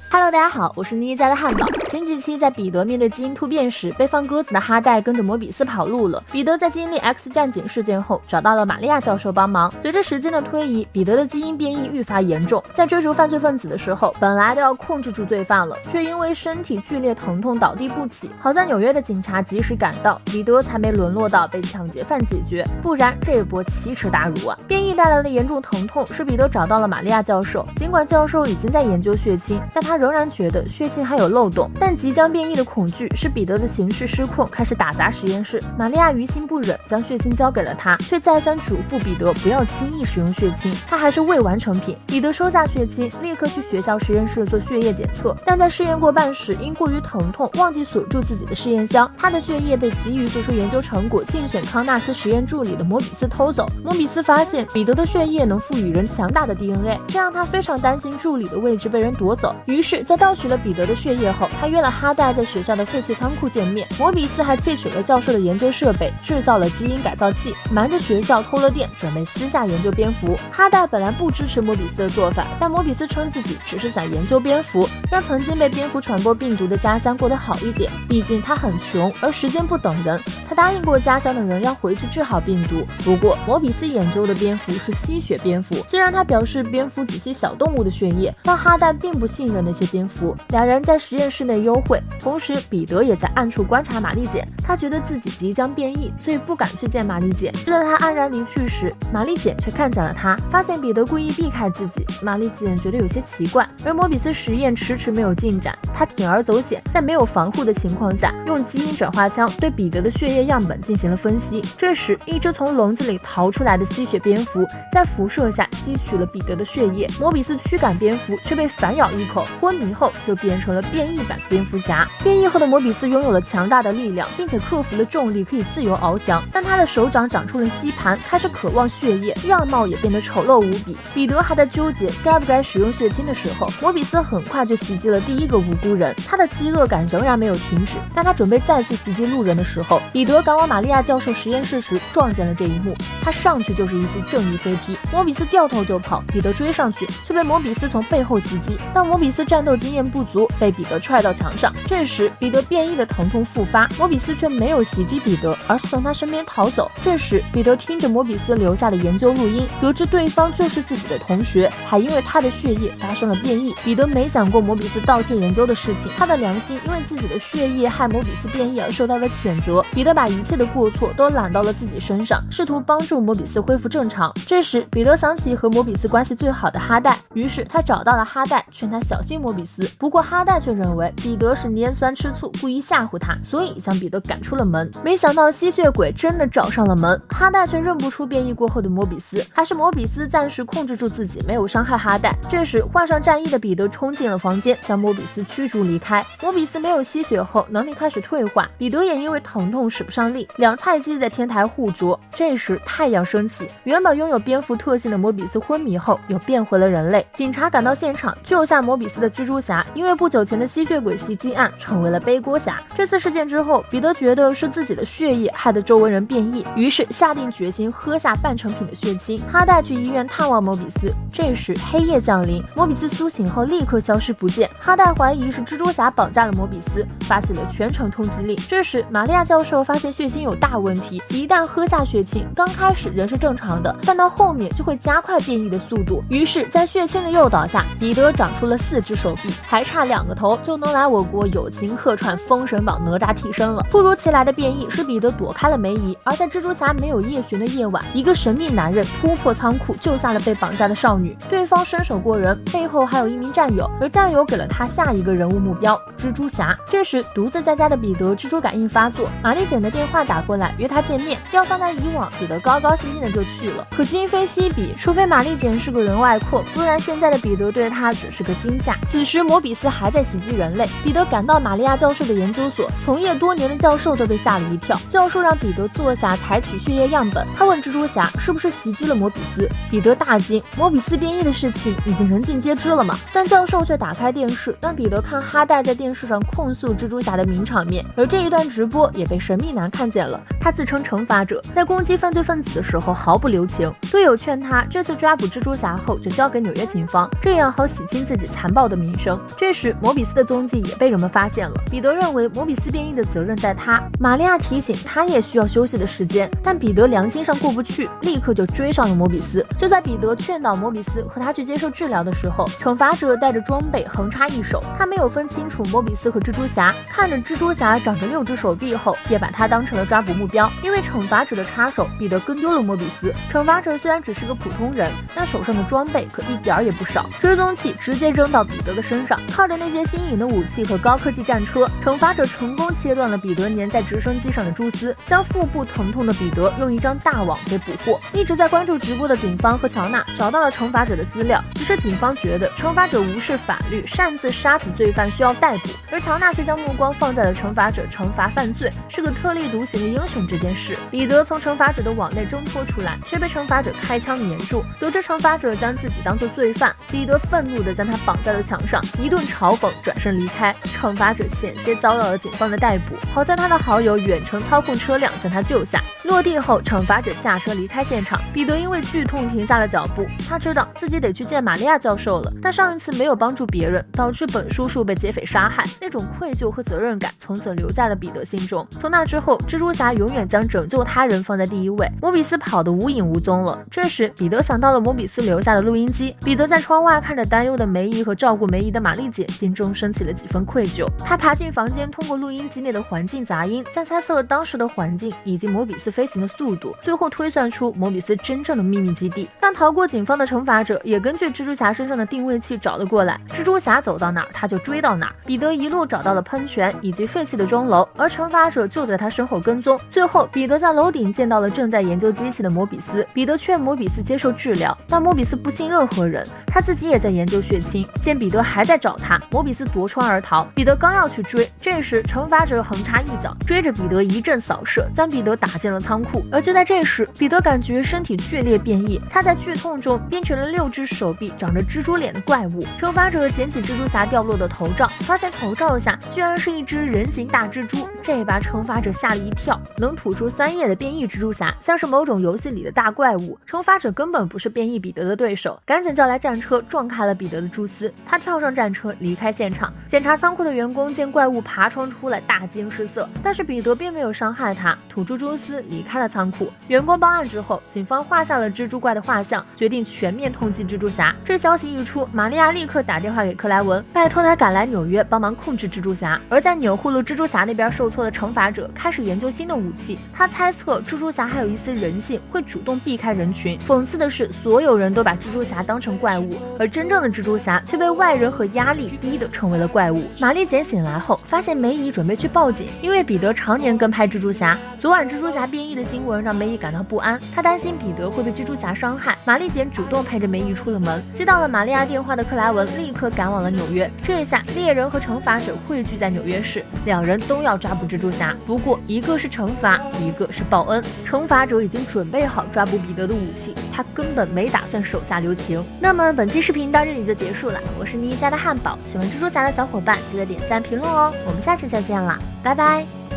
Hello， 大家好，我是妮家的汉堡。前几期在彼得面对基因突变时，被放鸽子的哈代跟着摩比斯跑路了。彼得在经历 X 战警事件后，找到了玛利亚教授帮忙。随着时间的推移，彼得的基因变异愈发严重。在追逐犯罪分子的时候，本来都要控制住罪犯了，却因为身体剧烈疼痛倒地不起。好在纽约的警察及时赶到，彼得才没沦落到被抢劫犯解决，不然这波奇耻大辱啊！变异带来的严重疼痛使彼得找到了玛利亚教授。尽管教授已经在研究血清，但他仍然觉得血清还有漏洞。但即将变异的恐惧使彼得的情绪失控，开始打砸实验室。玛利亚于心不忍，将血清交给了他，却再三嘱咐彼得不要轻易使用血清，他还是未完成品。彼得收下血清，立刻去学校实验室做血液检测，但在试验过半时，因过于疼痛忘记锁住自己的试验箱，他的血液被急于做出研究成果竞选康纳斯实验助理的摩比斯偷走。摩比斯发现彼得的血液能赋予人强大的 DNA， 这让他非常担心助理的位置被人夺走。于是在盗取了彼得的血液后，他约了哈代在学校的废弃仓库见面。摩比斯还窃取了教授的研究设备，制造了基因改造器，瞒着学校偷了电，准备私下研究蝙蝠。哈代本来不支持摩比斯的做法，但摩比斯称自己只是想研究蝙蝠，让曾经被蝙蝠传播病毒的家乡过得好一点。毕竟他很穷，而时间不等人，他答应过家乡的人要回去治好病毒。不过摩比斯研究的蝙蝠是吸血蝙蝠，虽然他表示蝙蝠只吸小动物的血液，但哈代并不信任那些蝙蝠。两人在实验室内幽会，同时彼得也在暗处观察玛丽简。他觉得自己即将变异，所以不敢去见玛丽简。就在他安然离去时，玛丽简却看见了他，发现彼得故意避开自己。玛丽简觉得有些奇怪，而摩比斯实验迟迟没有进展。他铤而走险，在没有防护的情况下，用基因转化枪对彼得的血液样本进行了分析。这时，一只从笼子里逃出来的吸血蝙蝠在辐射下吸取了彼得的血液。摩比斯驱赶蝙蝠，却被反咬一口，昏迷后就变成了变异版蝙蝠侠。变异后的摩比斯拥有了强大的力量，并且克服了重力，可以自由翱翔。但他的手掌长出了吸盘，开始渴望血液，样貌也变得丑陋无比。彼得还在纠结该不该使用血清的时候，摩比斯很快就袭击了第一个无辜人。他的饥饿感仍然没有停止，但他准备再次袭击路人的时候，彼得赶往玛利亚教授实验室时撞见了这一幕。他上去就是一记正义飞踢，摩比斯掉头就跑，彼得追上去却被摩比斯从背后袭击。但摩比斯战斗经验不足，被彼得踹到墙上。这时彼得变异的疼痛复发，摩比斯却没有袭击彼得，而是从他身边逃走。这时彼得听着摩比斯留下的研究录音，得知对方就是自己的同学，还因为他的血液发生了变异。彼得没想过摩比斯盗窃研究的事情，他的良心因为自己的血液害摩比斯变异而受到了谴责。彼得把一切的过错都揽到了自己身上，试图帮助摩比斯恢复正常。这时彼得想起和摩比斯关系最好的哈代，于是他找到了哈代，劝他小心摩比斯。不过哈代却认为彼得是拈酸吃醋，故意吓唬他，所以将彼得赶出了门。没想到吸血鬼真的找上了门，哈代却认不出变异过后的摩比斯，还是摩比斯暂时控制住自己，没有伤害哈代。这时换上战衣的彼得冲进了房间，将摩比斯驱逐离开。摩比斯没有吸血后能力开始退化，彼得也因为疼痛使不上力，两菜鸡在天台互啄。这时太阳升起，原本拥有蝙蝠特性的摩比斯昏迷后又变回了人类。警察赶到现场救下摩比斯的蜘蛛侠，因为不久前的吸血鬼袭击案成为了背锅侠。这次事件之后，彼得觉得是自己的血液害得周围人变异，于是下定决心喝下半成品的血清。哈代去医院探望摩比斯，这时黑夜降临，摩比斯苏醒后立刻消失不见。哈代怀疑是蜘蛛侠绑架了摩比斯，发起了全城通缉令。这时玛利亚教授发现血清有大问题，一旦喝下血清，刚开始人是正常的，但到后面就会加快变异的速度。于是在血清的诱导下，彼得长出了4只手臂，还差2个头就能来我国友情客串封神榜哪吒替身了。突如其来的变异使彼得躲开了梅姨，而在蜘蛛侠没有夜巡的夜晚，一个神秘男人突破仓库救下了被绑架的少女。对方身手过人，背后还有一名战友，而战友给了他下一个人物目标蜘蛛侠。这时独自在家的彼得蜘蛛感应发作，玛丽简的电话打过来约他见面，要放在以往，彼得高高兴兴的就去了。可今非昔比，除非玛丽简是个人外扩，不然现在的彼得对他只是个惊吓。此时摩比斯还在袭击人类，彼得赶到玛利亚教授的研究所，从业多年的教授都被吓了一跳。教授让彼得坐下采取血液样本，他问蜘蛛侠是不是袭击了摩比斯。彼得大惊，摩比斯变异的事情已经人尽皆知了嘛？但教授却打开电视，让彼得看哈代在电视上控诉蜘蛛侠的名场面，而这一段直播也被神秘男看见了。他自称惩罚者，在攻击犯罪分子的时候毫不留情。队友劝他这次抓捕蜘蛛侠后就交给纽约警方，这样好洗清自己残暴的名声。这时摩比斯的踪迹也被人们发现了，彼得认为摩比斯变异的责任在他，玛利亚提醒他也需要休息的时间，但彼得良心上过不去，立刻就追上了摩比斯。就在彼得劝导摩比斯和他去接受治疗的时候，惩罚者带着装备横插一手，他没有分清楚摩比斯和蜘蛛侠，看着蜘蛛侠长着6只手臂后，便把他当成了抓捕目标。因为惩罚者的插手，彼得跟丢了摩比斯。惩罚者虽然只是个普通人，但手上的装备可一点也不少，追踪器直接扔到彼得的身上，靠着那些新颖的武器和高科技战车，惩罚者成功切断了彼得粘在直升机上的蛛丝，将腹部疼痛的彼得用一张大网给捕获。一直在关注直播的警方和乔纳找到了惩罚者的资料，只是警方觉得惩罚者无视法律，擅自杀死罪犯需要逮捕，而乔纳却将目光放在了惩罚者惩罚犯罪是个特立独行的英雄这件事。彼得从惩罚者的网内挣脱出来，却被惩罚者开枪黏住，得知惩罚者将自己当作罪犯，彼得愤怒地将他绑在了墙上，一顿嘲讽，转身离开。惩罚者险些遭到了警方的逮捕，好在他的好友远程操控车辆将他救下。落地后，惩罚者下车离开现场，彼得因为剧痛停下了脚步，他知道自己得去见玛利亚教授了，但上一次没有帮助别人，导致本叔叔被劫匪杀害，那种愧疚和责任感从此留在了彼得心中。从那之后，蜘蛛侠永远将拯救他人放在第一位。摩比斯跑得无影无踪了，这时彼得想到了摩比斯留下的录音机，彼得在窗外看着担忧的梅姨和照顾梅姨的玛丽姐，心中升起了几分愧疚。他爬进房间，通过录音机内的环境杂音，再猜测了当时的环境以及摩比斯飞行的速度，最后推算出摩比斯真正的秘密基地。但逃过警方的惩罚者也根据蜘蛛侠身上的定位器找了过来，蜘蛛侠走到哪儿他就追到哪儿。彼得一路找到了喷泉以及废弃的钟楼，而惩罚者就在他身后跟踪。最后彼得在楼顶见到了正在研究机器的摩比斯，彼得劝摩比斯接受治疗，但摩比斯不信任何人，他自己也在研究血清。见彼得还在找他，摩比斯夺窗而逃，彼得刚要去追，这时惩罚者横插一脚，追着彼得一阵扫射，将彼得打进了仓库。而就在这时，彼得感觉身体剧烈变异，他在剧痛中变成了6只手臂长着蜘蛛脸的怪物。惩罚者捡起蜘蛛侠掉落的头罩，发现头罩下居然是一只人形大蜘蛛，这把惩罚者吓了一跳。能吐出酸液的变异蜘蛛侠像是某种游戏里的大怪物，惩罚者根本不是变异彼得的对手，赶紧叫来战车撞开了彼得的蛛丝。他跳上战车离开现场。检查仓库的员工见怪物爬窗出来大惊失色，但是彼得并没有伤害他，吐出蛛丝离开了仓库。员工报案之后，警方画下了蜘蛛怪的画像，决定全面通缉蜘蛛侠。这消息一出，玛利亚立刻打电话给克莱文，拜托他赶来纽约帮忙控制蜘蛛侠。而在钮祜禄蜘蛛侠那边受挫的惩罚者开始研究新的武器，他猜测蜘蛛侠还有一丝人性，会主动避开人群。讽刺的是，所有人都把蜘蛛侠当成怪物，而真正的蜘蛛侠却被外人和压力逼得成为了怪物。玛丽姐醒来后，发现梅姨准备去报警，因为彼得常年跟拍蜘蛛侠。昨晚蜘蛛侠变异的新闻让梅姨感到不安，她担心彼得会被蜘蛛侠伤害。玛丽姐主动陪着梅姨出了门。接到了玛利亚电话的克莱文立刻赶往了纽约。这下猎人和惩罚者汇聚在纽约市，两人都要抓捕蜘蛛侠，不过一个是惩罚，一个是报恩。惩罚者已经准备好抓捕彼得的武器，他根本没打算手下留情。那么本期视频到这里就结束了，我是妮家的汉堡，喜欢蜘蛛侠的小伙伴记得点赞评论哦，我们下期再见啦，拜拜。